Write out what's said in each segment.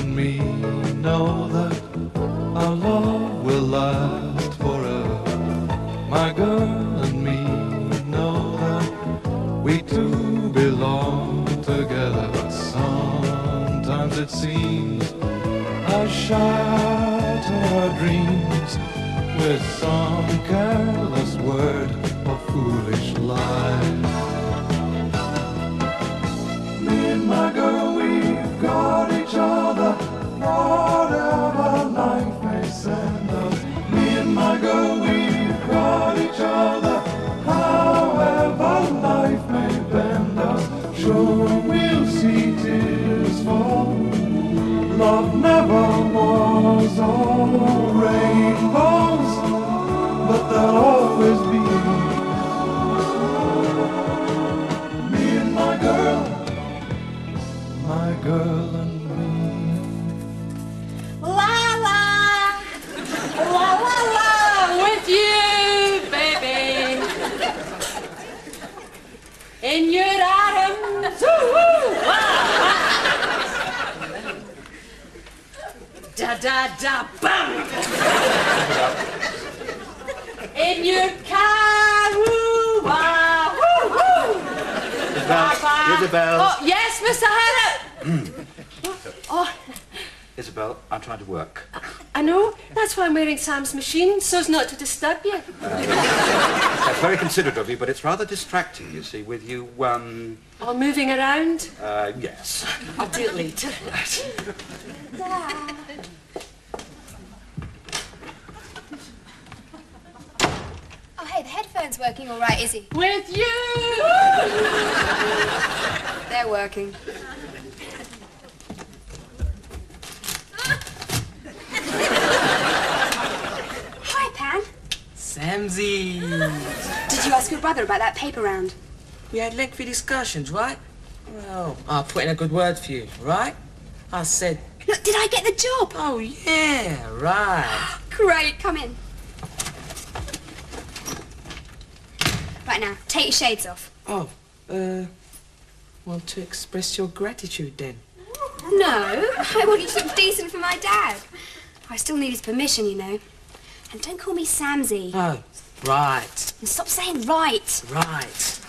and me know that our love will last forever. My girl and me know that we two belong together. But sometimes it seems I shatter our dreams with some careless word or foolish lie. Me and my girl, we've got each other, whatever life may send us. Me and my girl, we've got each other, however life may bend us. Sure, we'll see tears fall. Love never was all rainbows, but there'll always be me and my girl and me. La la, la la la, with you, baby, in your arms. Woo-hoo. Da da da bam. In your car, woo wah, woo woo. Isobel. Oh yes, Mr. Hannah. Oh, Isobel, I'm trying to work. I know. That's why I'm wearing Sam's machine, so as not to disturb you. That's very considerate of you, but it's rather distracting, you see, with you, All moving around. Yes. I'll do it later. Oh, hey, the headphones working all right, Izzy? With you. They're working. Hi, Pan. Samsy. Did you ask your brother about that paper round? We had lengthy discussions, right? Well, I put in a good word for you, right? I said, Look, did I get the job? oh, yeah, right. Great, come in. Right now, take your shades off. Oh, want to express your gratitude then? No, I want you to look decent for my dad. I still need his permission, you know. And don't call me Samsy. Oh, right, And stop saying right. right.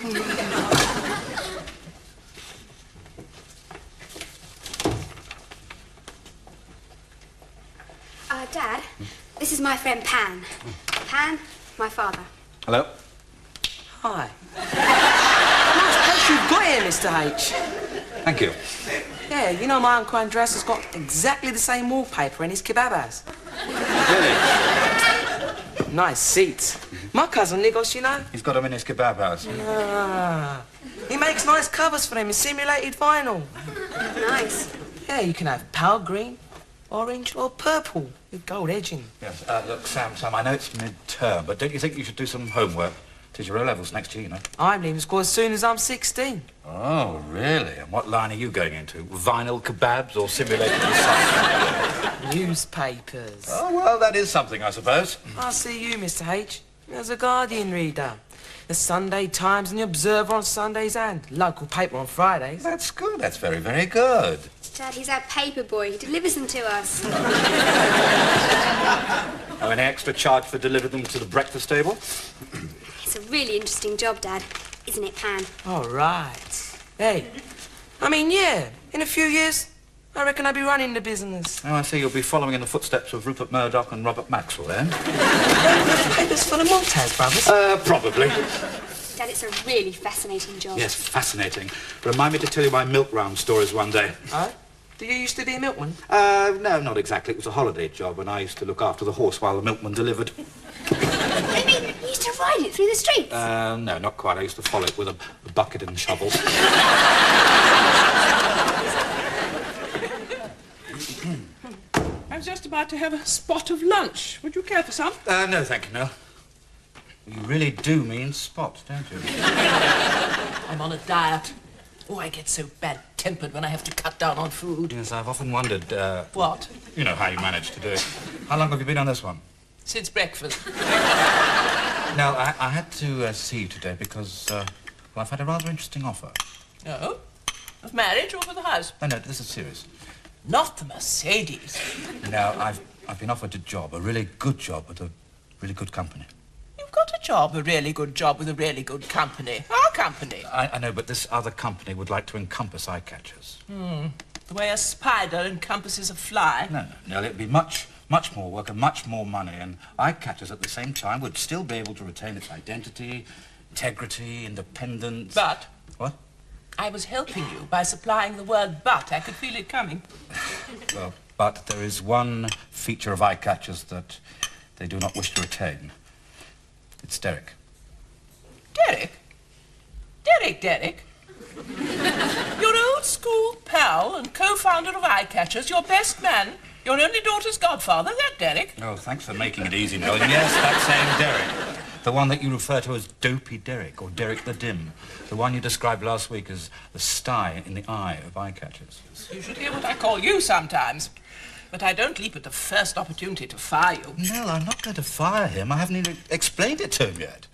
Dad, this is my friend Pan. Pan, my father. Hello? Hi. Nice place you've got here, Mr. H. Thank you. Yeah, you know my Uncle Andreas has got exactly the same wallpaper in his kebab house. Really? Nice seats. My cousin Nigos, you know. He's got them in his kebab house. Ah, he makes nice covers for them in simulated vinyl. Nice. Yeah, you can have pale green, orange or purple with gold edging. Yes, look, Sam, I know it's mid-term, but don't you think you should do some homework? Tis your O-levels next year, you know. I'm leaving school as soon as I'm 16. Oh, really? And what line are you going into? Vinyl kebabs or simulated recycling? Newspapers. Oh, well, that is something, I suppose. I see you, Mr. H, as a Guardian reader. The Sunday Times and the Observer on Sundays and local paper on Fridays. That's good. That's very, very good. Dad, he's our paper boy. He delivers them to us. Oh, any extra charge for delivering them to the breakfast table? It's a really interesting job, Dad. Isn't it, Pan? All right. Hey, I mean, yeah, in a few years, I reckon I'll be running the business. Oh, I see you'll be following in the footsteps of Rupert Murdoch and Robert Maxwell, then? Papers for the Montaz brothers? Probably. Dad, it's a really fascinating job. Yes, fascinating. Remind me to tell you my milk round stories one day. Oh? Do you used to be a milkman? No, not exactly. It was a holiday job when I used to look after the horse while the milkman delivered. I mean, you used to ride it through the streets? No, not quite. I used to follow it with a bucket and shovel. I was just about to have a spot of lunch. Would you care for some? No, thank you, no. You really do mean spot, don't you? I'm on a diet. Oh, I get so bad-tempered when I have to cut down on food. Yes, I've often wondered, What? you know how you manage to do it. How long have you been on this one? Since breakfast. No, I had to see you today because, well, I've had a rather interesting offer. Oh? Of marriage or for the house? No, this is serious. Not the Mercedes. Now, I've been offered a job, a really good job with a really good company. You've got a job, a really good job with a really good company. Our company. I know, but this other company would like to encompass eye catchers. The way a spider encompasses a fly. No, Nellie, it'd be much more work and much more money, and eye catchers at the same time would still be able to retain its identity, integrity, independence. But What? I was helping you by supplying the word but. I could feel it coming. Well, but there is one feature of eye catchers that they do not wish to retain. It's Derek. Derek? Derek? Your old school pal and co-founder of Eye Catchers, your best man, your only daughter's godfather, that Derek? Oh, thanks for making it easy, Noel. Yes, that same Derek. The one that you refer to as Dopey Derek, or Derek the Dim. The one you described last week as the sty in the eye of eye catchers. You should hear what I call you sometimes. But I don't leap at the first opportunity to fire you. No, I'm not going to fire him. I haven't even explained it to him yet.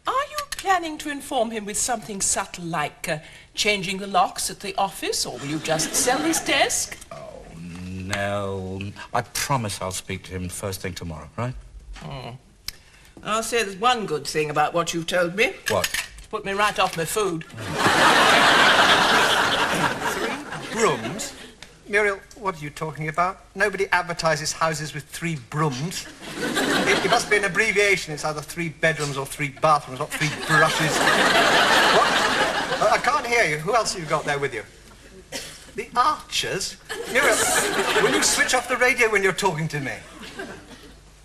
Are you planning to inform him with something subtle like changing the locks at the office, or will you just sell his desk? Oh, no. I promise I'll speak to him first thing tomorrow, right? I'll say there's one good thing about what you've told me. What? It's put me right off my food. 3 brooms? Muriel, what are you talking about? Nobody advertises houses with 3 brooms. It must be an abbreviation. It's either 3 bedrooms or 3 bathrooms, not 3 brushes. What? I can't hear you. Who else have you got there with you? The Archers? Muriel, will you switch off the radio when you're talking to me?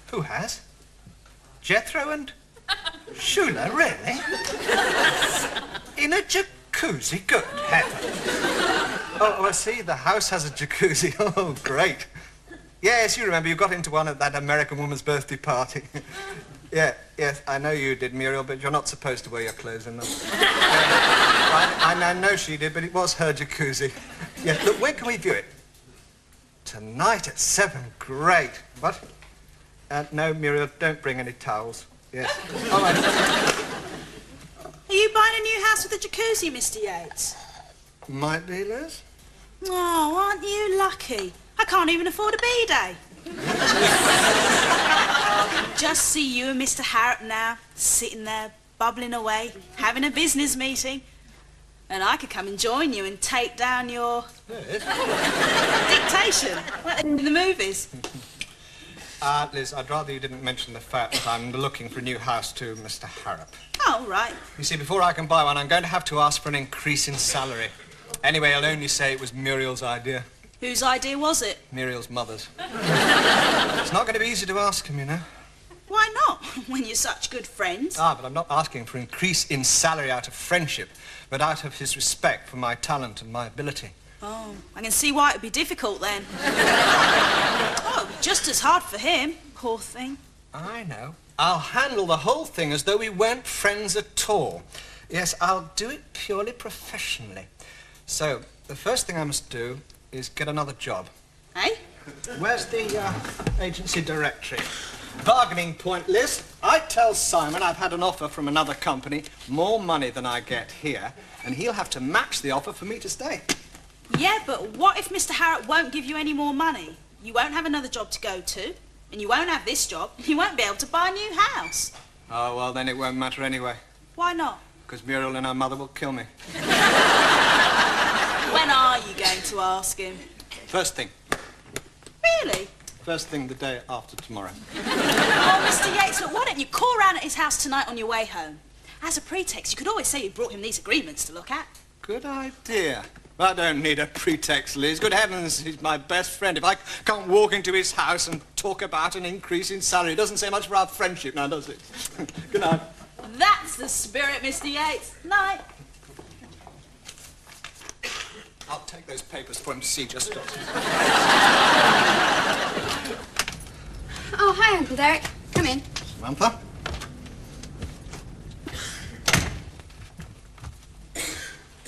Who has? Jethro and Shula, really? In a jacuzzi? Good heavens. Oh, I see. The house has a jacuzzi. Oh, great. Yes, you remember. You got into one at that American woman's birthday party. Yes, I know you did, Muriel, but you're not supposed to wear your clothes in them. I know she did, but it was her jacuzzi. Yeah, look, when can we view it? Tonight at 7. Great. What? No, Muriel, don't bring any towels. Yes. All right. Are you buying a new house with a jacuzzi, Mr. Yates? Might be, Liz. Oh, aren't you lucky? I can't even afford a B-day. Just see you and Mr. Harrop now, sitting there, bubbling away, having a business meeting. And I could come and join you and take down your... dictation, like in the movies. Liz, I'd rather you didn't mention the fact that I'm looking for a new house to Mr. Harrop. Oh, right. You see, before I can buy one, I'm going to have to ask for an increase in salary. Anyway, I'll only say it was Muriel's idea. Whose idea was it? Muriel's mother's. It's not going to be easy to ask him, you know. Why not, when you're such good friends? But I'm not asking for increase in salary out of friendship, but out of his respect for my talent and my ability. Oh, I can see why it'd be difficult then. Oh, it'd be just as hard for him, poor thing. I know. I'll handle the whole thing as though we weren't friends at all. Yes, I'll do it purely professionally. So, the first thing I must do is get another job. Eh? Where's the agency directory? Bargaining point, Liz. I tell Simon I've had an offer from another company, more money than I get here, and he'll have to match the offer for me to stay. Yeah, but what if Mr. Harrop won't give you any more money? You won't have another job to go to, and you won't have this job, and you won't be able to buy a new house. Oh, well, then it won't matter anyway. Why not? Because Muriel and her mother will kill me. When are you going to ask him? First thing. Really? First thing the day after tomorrow. Oh, Mr. Yates, look, why don't you call round at his house tonight on your way home? As a pretext, you could always say you brought him these agreements to look at. Good idea. I don't need a pretext, Liz. Good heavens, he's my best friend. If I can't walk into his house and talk about an increase in salary, it doesn't say much for our friendship now, does it? Good night. That's the spirit, Mr. Yates. Night. I'll take those papers for him to see just what. Oh, hi, Uncle Derek. Come in. Samantha?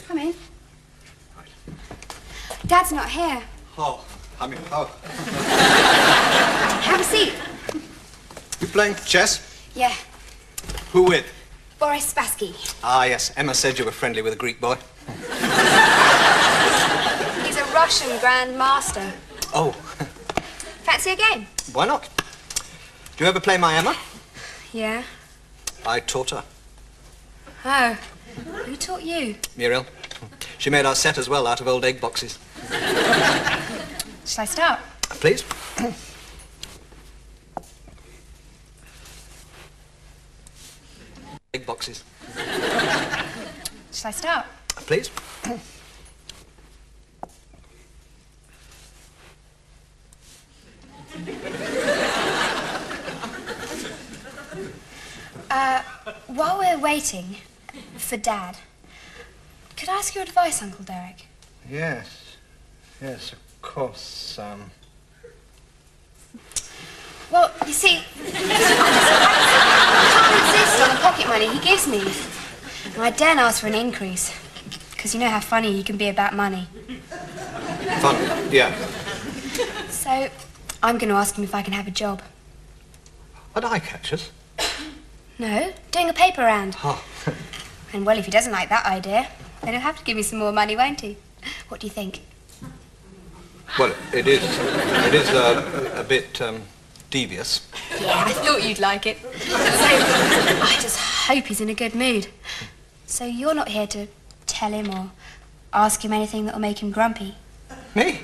Come in. Dad's not here. Oh. Have a seat. You playing chess? Yeah, Who with? Boris Spassky. Ah, yes. Emma said you were friendly with a Greek boy. He's a Russian Grand Master. Oh, Fancy a game? why not? Do you ever play my Emma? Yeah. I taught her. Oh. Who taught you? Muriel. She made our set as well out of old egg boxes. Shall I start? Please. Egg boxes. Shall I start? Please. While we're waiting for Dad, could I ask your advice, Uncle Derek? Yes. Yes, of course, Well, you see, I can't insist on the pocket money he gives me. And I daren't ask for an increase, because you know how funny he can be about money. Fun, yeah. So, I'm going to ask him if I can have a job. At eye catchers? No, doing a paper round. Oh. And well, if he doesn't like that idea, then he'll have to give me some more money, won't he? What do you think? Well, it is a bit, devious. Yeah, I thought you'd like it. So, I just hope he's in a good mood. So you're not here to tell him or ask him anything that'll make him grumpy? Me?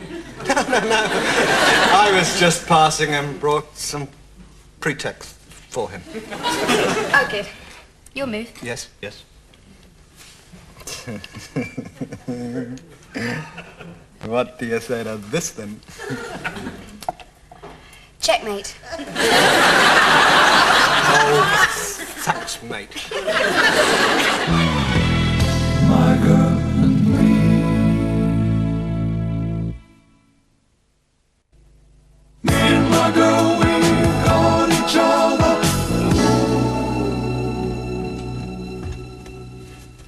No. I was just passing and brought some pretext for him. Oh, good. Your move. Yes. What do you say to this, then? Checkmate. Oh, thanks, mate. My girl and me. Me and my girl, we got each other.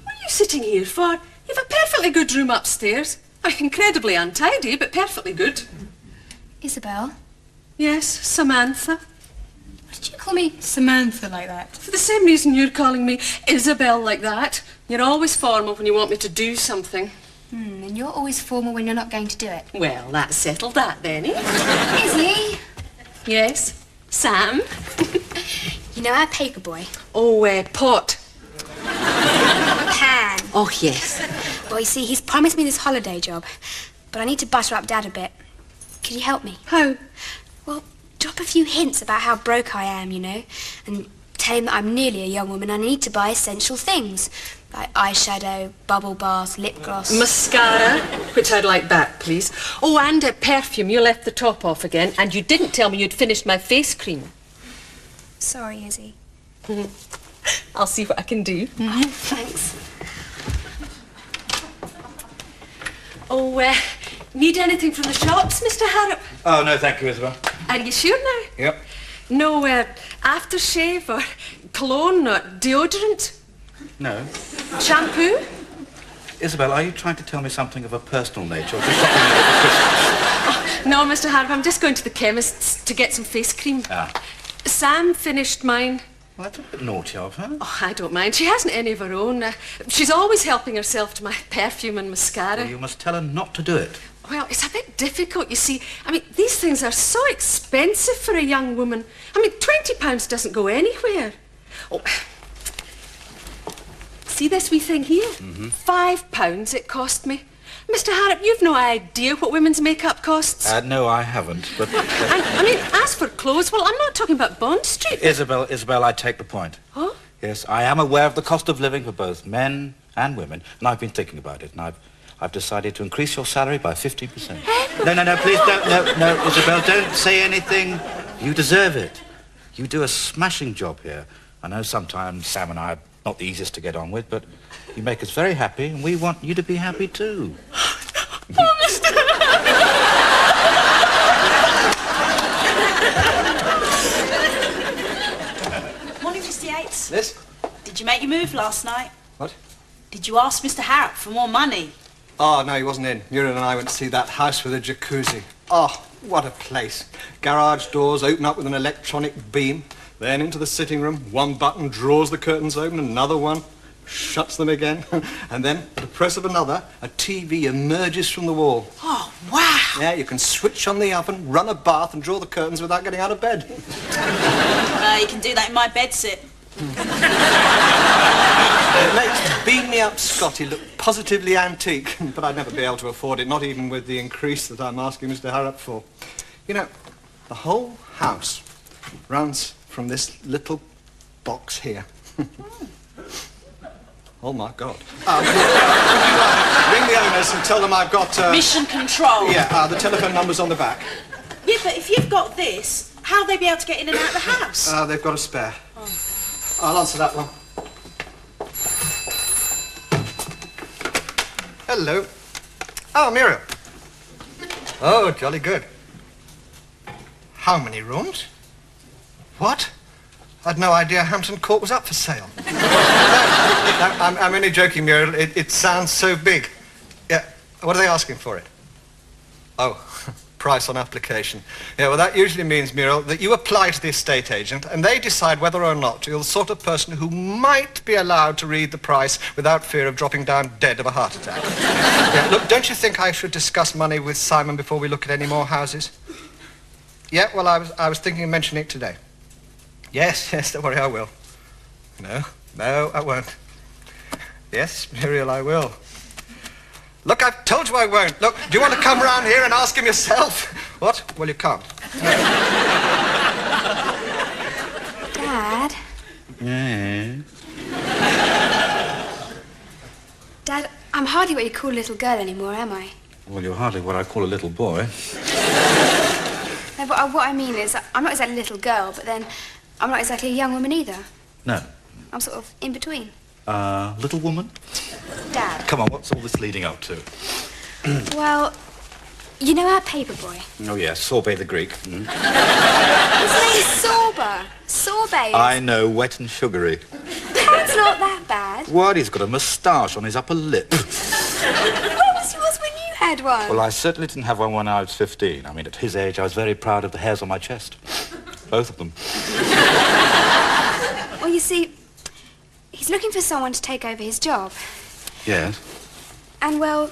What are you sitting here for? You've a perfectly good room upstairs. Incredibly untidy, but perfectly good. Isobel, Yes, Samantha. did you call me Samantha like that? For the same reason you're calling me Isobel like that. You're always formal when you want me to do something. And you're always formal when you're not going to do it. Well, that settled that then, eh? Izzy! Yes, Sam. You know our paper boy? Oh, Pot. Pan. Oh, yes. Well, you see, he's promised me this holiday job, but I need to butter up Dad a bit. Could you help me? How? Well, drop a few hints about how broke I am, you know, and tell him that I'm nearly a young woman and I need to buy essential things, like eyeshadow, bubble bath, lip gloss. Mascara, which I'd like back, please. Oh, and a perfume. You left the top off again, and you didn't tell me you'd finished my face cream. Sorry, Izzy. I'll see what I can do. Thanks. Oh, need anything from the shops, Mr. Harrop? Oh, no, thank you, Isobel. Are you sure now? Yep. No aftershave or cologne or deodorant? No. Shampoo? Isobel, are you trying to tell me something of a personal nature or just something for Christmas? No, Mr. Harrop, I'm just going to the chemist's to get some face cream. Ah. Sam finished mine. Well, that's a bit naughty of her. Oh, I don't mind. She hasn't any of her own. She's always helping herself to my perfume and mascara. Well, you must tell her not to do it. Well, it's a bit difficult, you see. I mean, these things are so expensive for a young woman. I mean, £20 doesn't go anywhere. Oh. See this wee thing here? £5 it cost me. Mr. Harrop, you've no idea what women's makeup costs. No, I haven't, but... And, I mean, as for clothes, well, I'm not talking about Bond Street. Isobel, I take the point. Huh? Yes, I am aware of the cost of living for both men and women, and I've been thinking about it, and I've decided to increase your salary by 50%. No, please don't, no, Isobel, don't say anything. You deserve it. You do a smashing job here. I know sometimes Sam and I are not the easiest to get on with, but you make us very happy, and we want you to be happy too. Oh, Mr. Morning, Mr. Yates. Liz? Did you make your move last night? What? Did you ask Mr. Harrop for more money? Oh, no, he wasn't in. Muriel and I went to see that house with a jacuzzi. Oh, what a place. Garage doors open up with an electronic beam. Then into the sitting room, one button draws the curtains open, another one shuts them again. And then, at the press of another, a TV emerges from the wall. Oh, Wow. Yeah, you can switch on the oven, run a bath and draw the curtains without getting out of bed. You can do that in my bedsit. It makes Beam Me Up Scotty look positively antique, but I'd never be able to afford it, not even with the increase that I'm asking Mr. Harrop for. You know, the whole house runs from this little box here. Oh, my God. Ring the owners and tell them I've got... Mission control. Yeah, the telephone number's on the back. Yeah, but if you've got this, how'll they be able to get in and out of the house? They've got a spare. Oh. I'll answer that one. Hello. Oh, Muriel. Oh, jolly good. How many rooms? What? I'd no idea Hampton Court was up for sale. I'm only joking, Muriel. It sounds so big. Yeah, what are they asking for it? Oh, price on application. Yeah, well, that usually means, Muriel, that you apply to the estate agent and they decide whether or not you're the sort of person who might be allowed to read the price without fear of dropping down dead of a heart attack. Yeah, look, don't you think I should discuss money with Simon before we look at any more houses? Yeah, well, I was thinking of mentioning it today. Yes, don't worry, I will. No, I won't. Yes, Muriel, I will. Look, I've told you I won't. Look, do you want to come round here and ask him yourself? What? Well, you can't. Dad? Yeah? Dad, I'm hardly what you call a little girl anymore, am I? Well, you're hardly what I call a little boy. No, but what I mean is, I'm not exactly a little girl, but then I'm not exactly a young woman either. No. I'm sort of in between. Little woman? Dad. Come on, what's all this leading up to? Well, you know our paper boy? Oh, yes, Sorbet the Greek. Mm. His name's Sorba. Sorbet. I know, wet and sugary. Dad's not that bad. What? He's got a moustache on his upper lip. What was yours when you had one? Well, I certainly didn't have one when I was 15. I mean, at his age, I was very proud of the hairs on my chest. Both of them. Well, you see, he's looking for someone to take over his job. Yes? And, well,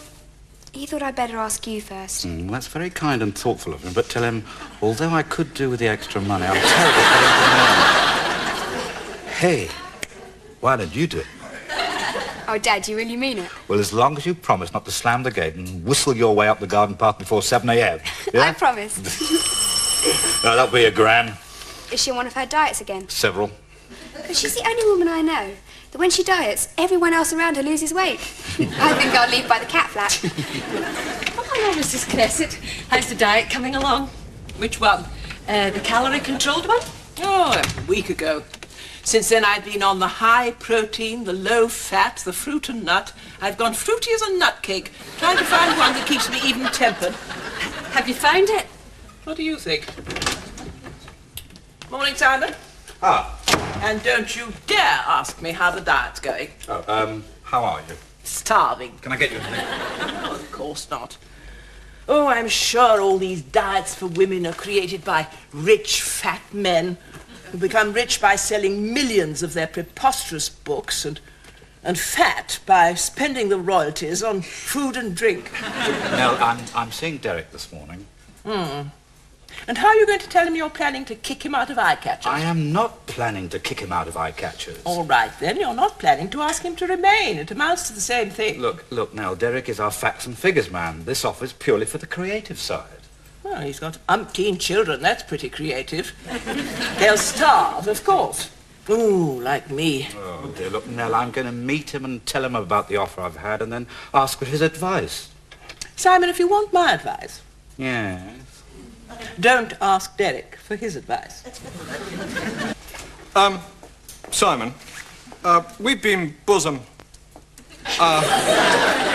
he thought I'd better ask you first. Well, that's very kind and thoughtful of him, but tell him, although I could do with the extra money, I'm terribly Hey, why don't you do it? Oh, Dad, you really mean it? Well, as long as you promise not to slam the gate and whistle your way up the garden path before 7 a.m. Yeah? I promise. No, that'll be a grand. Is she on one of her diets again? Several. But she's the only woman I know that when she diets, everyone else around her loses weight. I think I'll leave by the cat flap. Oh, hello, Mrs. Crescent. How's the diet coming along? Which one? The calorie-controlled one? Oh, a week ago. Since then, I've been on the high protein, the low fat, the fruit and nut. I've gone fruity as a nut cake, trying to find one that keeps me even-tempered. Have you found it? What do you think? Morning, Simon. Ah. And don't you dare ask me how the diet's going. Oh, how are you? Starving. Can I get you anything? Oh, of course not. Oh, I'm sure all these diets for women are created by rich, fat men who become rich by selling millions of their preposterous books and fat by spending the royalties on food and drink. No, I'm seeing Derek this morning. And how are you going to tell him you're planning to kick him out of eye catchers? I am not planning to kick him out of eye catchers. All right, then. You're not planning to ask him to remain. It amounts to the same thing. Look, now, Derek is our facts and figures man. This offer's purely for the creative side. Well, he's got umpteen children. That's pretty creative. They'll starve, of course. Ooh, like me. Oh, dear, look, Nell, I'm going to meet him and tell him about the offer I've had and then ask for his advice. Simon, if you want my advice... Yes? Don't ask Derek for his advice. Simon, we've been bosom,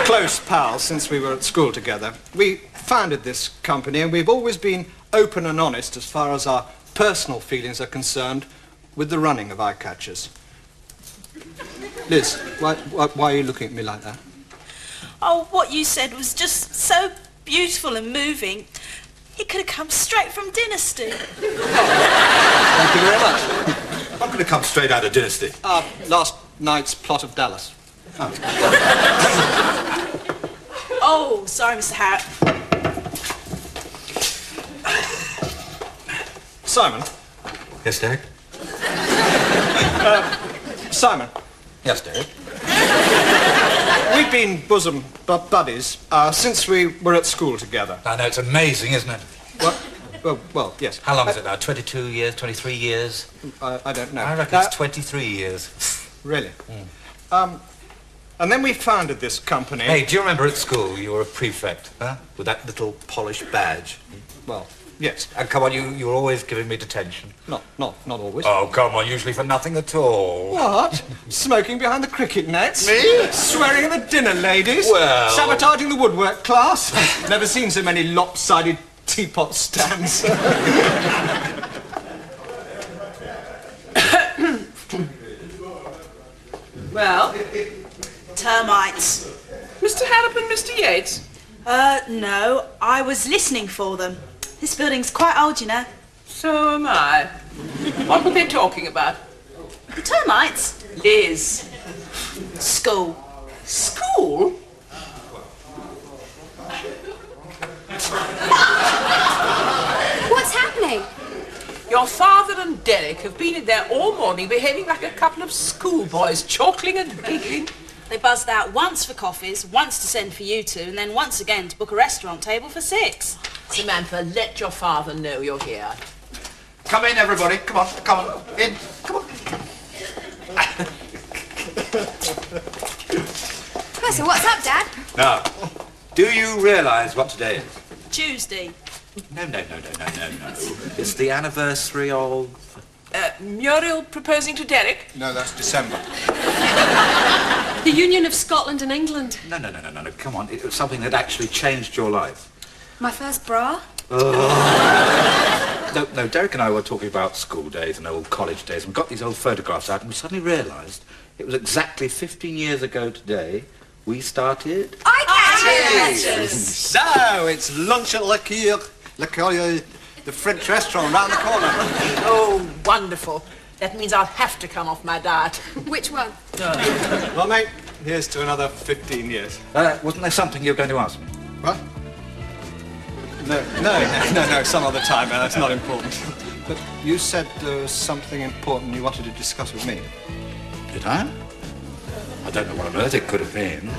close pals since we were at school together. We founded this company and we've always been open and honest as far as our personal feelings are concerned with the running of eye catchers. Liz, why are you looking at me like that? Oh, what you said was just so beautiful and moving. It could have come straight from Dynasty. Thank you very much. I'm going to come straight out of Dynasty. Last night's plot of Dallas. Oh, sorry, Mr. Harrop. Simon. Yes, Derek? Simon. Yes, Derek? We've been bosom buddies since we were at school together. I know, it's amazing, isn't it? Well, yes. How long is it now? 22 years, 23 years? I don't know. I reckon it's 23 years. Really? And then we founded this company. Hey, do you remember at school you were a prefect, huh? With that little polished badge? Well, yes. And come on, you were always giving me detention. Not always. Oh, come on, usually for nothing at all. What? Smoking behind the cricket nets? Me? Swearing at the dinner ladies? Well... Sabotaging the woodwork class? Never seen so many lopsided teapot stands. Well, Termites. Mr. Harrop and Mr. Yates? No, I was listening for them. This building's quite old, you know. So am I. What were they talking about? The termites? Liz. School. School? What's happening? Your father and Derek have been in there all morning behaving like a couple of schoolboys, chortling and giggling. They buzzed out once for coffees, once to send for you two, and then once again to book a restaurant table for 6. Samantha, let your father know you're here. Come in, everybody. Come on, in. Come on. Oh, so what's up, Dad? Now, do you realise what today is? Tuesday. No. It's the anniversary of... Muriel proposing to Derek? No, that's December. The Union of Scotland and England. No. Come on. It was something that actually changed your life. My first bra? No, Derek and I were talking about school days and old college days, and we got these old photographs out, and we suddenly realised it was exactly 15 years ago today we started... Eye-catchers! So, it's lunch at Le Coeur, the French restaurant round the corner. Oh, wonderful. That means I'll have to come off my diet. Which one? Well, mate, here's to another 15 years. Wasn't there something you were going to ask me? What? No, some other time, man. That's not important. But you said there was something important you wanted to discuss with me. Did I? I don't know what on earth it could have been.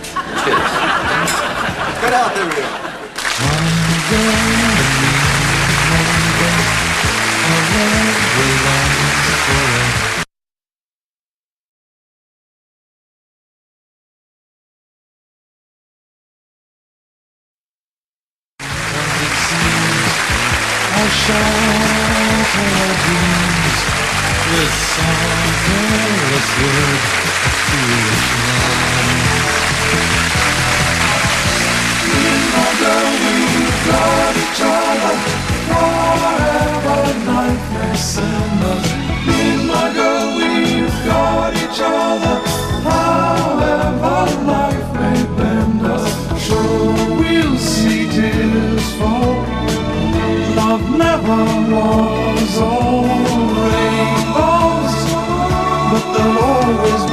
Get out there, Rio. I'll shelter our dreams with some careless word of foolish love. Me and my girl, we've got each other, whatever life may send us. Me and my girl, we've got each other, however life may bend us. Sure, we'll see tears fall. Love never was all rainbows, but there'll always